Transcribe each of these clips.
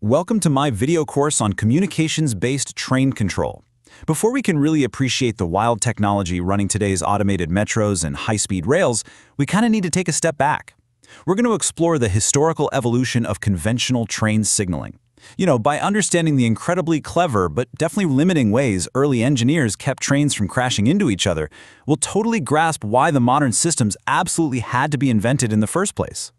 Welcome to my video course on communications-based train control. Before we can really appreciate the wild technology running today's automated metros and high-speed rails, we kind of need to take a step back. We're going to explore the historical evolution of conventional train signaling. By understanding the incredibly clever but definitely limiting ways early engineers kept trains from crashing into each other, we'll totally grasp why the modern systems absolutely had to be invented in the first place.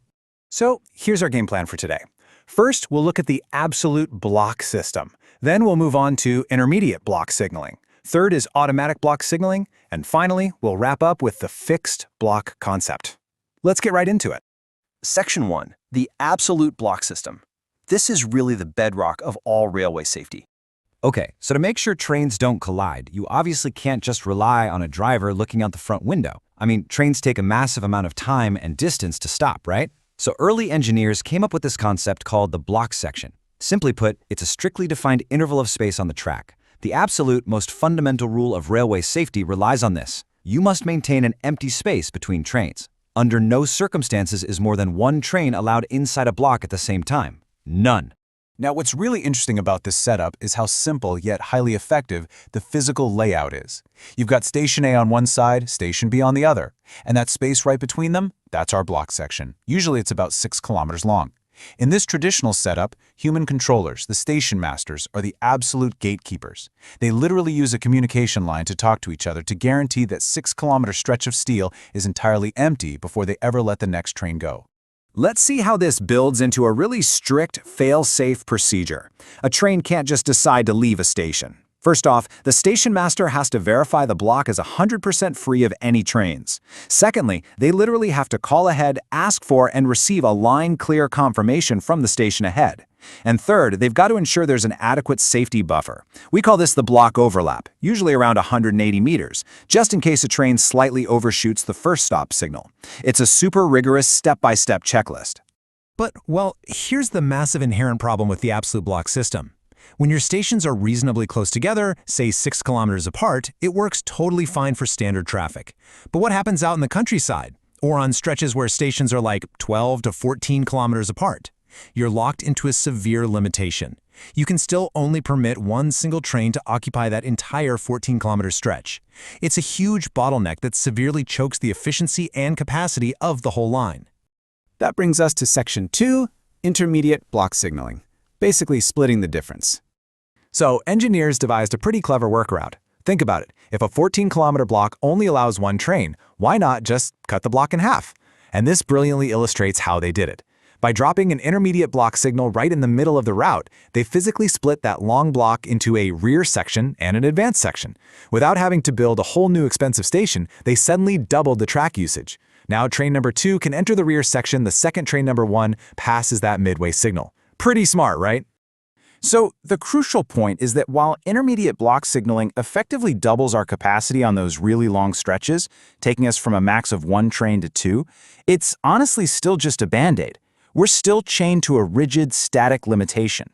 So here's our game plan for today. First, we'll look at the absolute block system. Then we'll move on to intermediate block signaling. Third is automatic block signaling. And finally, we'll wrap up with the fixed block concept. Let's get right into it. Section 1. The absolute block system. This is really the bedrock of all railway safety. Okay, so to make sure trains don't collide, you obviously can't just rely on a driver looking out the front window. Trains take a massive amount of time and distance to stop, right? So early engineers came up with this concept called the block section. Simply put, it's a strictly defined interval of space on the track. The absolute, most fundamental rule of railway safety relies on this. You must maintain an empty space between trains. Under no circumstances is more than one train allowed inside a block at the same time. None. Now, what's really interesting about this setup is how simple yet highly effective the physical layout is. You've got Station A on one side, Station B on the other, and that space right between them, that's our block section. Usually it's about 6 kilometers long. In this traditional setup, human controllers, the station masters, are the absolute gatekeepers. They literally use a communication line to talk to each other to guarantee that 6-kilometer stretch of steel is entirely empty before they ever let the next train go. Let's see how this builds into a really strict, fail-safe procedure. A train can't just decide to leave a station. First off, the station master has to verify the block is 100% free of any trains. Secondly, they literally have to call ahead, ask for, and receive a line-clear confirmation from the station ahead. And third, they've got to ensure there's an adequate safety buffer. We call this the block overlap, usually around 180 meters, just in case a train slightly overshoots the first stop signal. It's a super rigorous step-by-step checklist. But, here's the massive inherent problem with the absolute block system. When your stations are reasonably close together, say 6 kilometers apart, it works totally fine for standard traffic. But what happens out in the countryside, or on stretches where stations are like 12 to 14 kilometers apart? You're locked into a severe limitation. You can still only permit one single train to occupy that entire 14-kilometer stretch. It's a huge bottleneck that severely chokes the efficiency and capacity of the whole line. That brings us to Section 2, intermediate block signaling, basically splitting the difference. So engineers devised a pretty clever workaround. Think about it. If a 14-kilometer block only allows one train, why not just cut the block in half? And this brilliantly illustrates how they did it. By dropping an intermediate block signal right in the middle of the route, they physically split that long block into a rear section and an advanced section. Without having to build a whole new expensive station, they suddenly doubled the track usage. Now train number 2 can enter the rear section the second train number 1 passes that midway signal. Pretty smart, right? So the crucial point is that while intermediate block signaling effectively doubles our capacity on those really long stretches, taking us from a max of 1 train to 2, it's honestly still just a band-aid. We're still chained to a rigid, static limitation.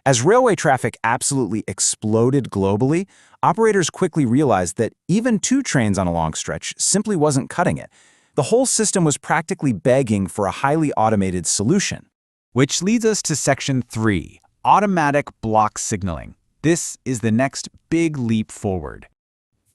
As railway traffic absolutely exploded globally, operators quickly realized that even 2 trains on a long stretch simply wasn't cutting it. The whole system was practically begging for a highly automated solution. Which leads us to Section 3, automatic block signaling. This is the next big leap forward.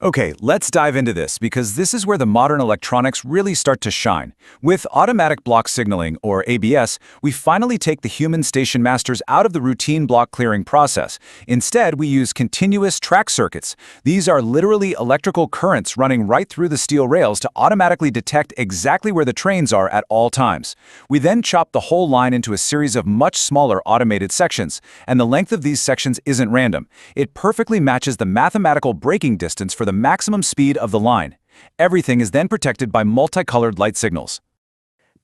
Okay, let's dive into this because this is where the modern electronics really start to shine. With automatic block signaling, or ABS, we finally take the human station masters out of the routine block clearing process. Instead, we use continuous track circuits. These are literally electrical currents running right through the steel rails to automatically detect exactly where the trains are at all times. We then chop the whole line into a series of much smaller automated sections, and the length of these sections isn't random. It perfectly matches the mathematical braking distance for the maximum speed of the line. Everything is then protected by multicolored light signals.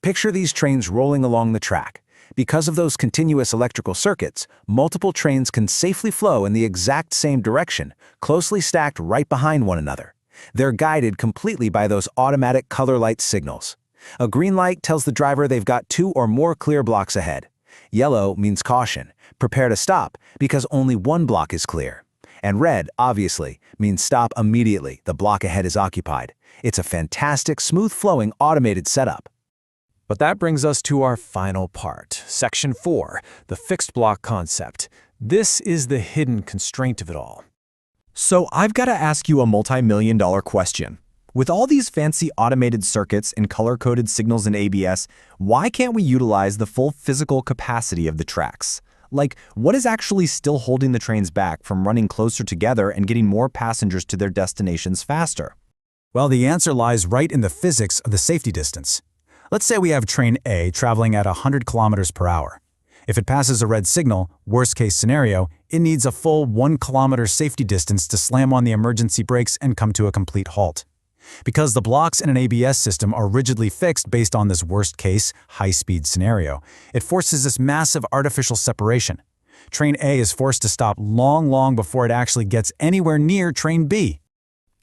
Picture these trains rolling along the track. Because of those continuous electrical circuits, multiple trains can safely flow in the exact same direction, closely stacked right behind one another. They're guided completely by those automatic color light signals. A green light tells the driver they've got 2 or more clear blocks ahead. Yellow means caution, prepare to stop, because only one block is clear. And red, obviously, means stop immediately, the block ahead is occupied. It's a fantastic, smooth-flowing, automated setup. But that brings us to our final part, Section 4, the fixed block concept. This is the hidden constraint of it all. So I've got to ask you a multi-million-dollar question. With all these fancy automated circuits and color-coded signals in ABS, why can't we utilize the full physical capacity of the tracks? Like, what is actually still holding the trains back from running closer together and getting more passengers to their destinations faster? Well, the answer lies right in the physics of the safety distance. Let's say we have train A traveling at 100 kilometers per hour. If it passes a red signal, worst-case scenario, it needs a full 1 kilometer safety distance to slam on the emergency brakes and come to a complete halt. Because the blocks in an ABS system are rigidly fixed based on this worst-case, high-speed scenario, it forces this massive artificial separation. Train A is forced to stop long before it actually gets anywhere near train B.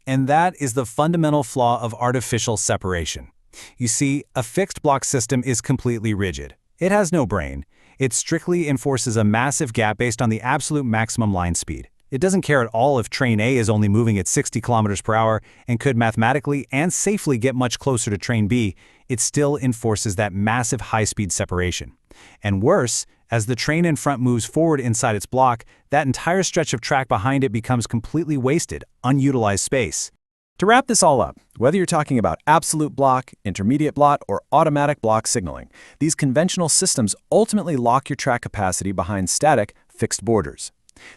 And that is the fundamental flaw of artificial separation. You see, a fixed block system is completely rigid. It has no brain. It strictly enforces a massive gap based on the absolute maximum line speed. It doesn't care at all if train A is only moving at 60 kilometers per hour and could mathematically and safely get much closer to train B. It still enforces that massive high-speed separation. And worse, as the train in front moves forward inside its block, that entire stretch of track behind it becomes completely wasted, unutilized space. To wrap this all up, whether you're talking about absolute block, intermediate block, or automatic block signaling, these conventional systems ultimately lock your track capacity behind static, fixed borders.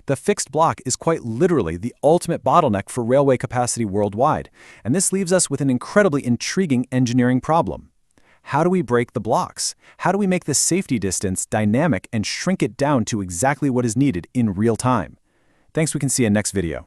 The fixed block is quite literally the ultimate bottleneck for railway capacity worldwide, and this leaves us with an incredibly intriguing engineering problem. How do we break the blocks? How do we make the safety distance dynamic and shrink it down to exactly what is needed in real time? Thanks, we can see you in next video.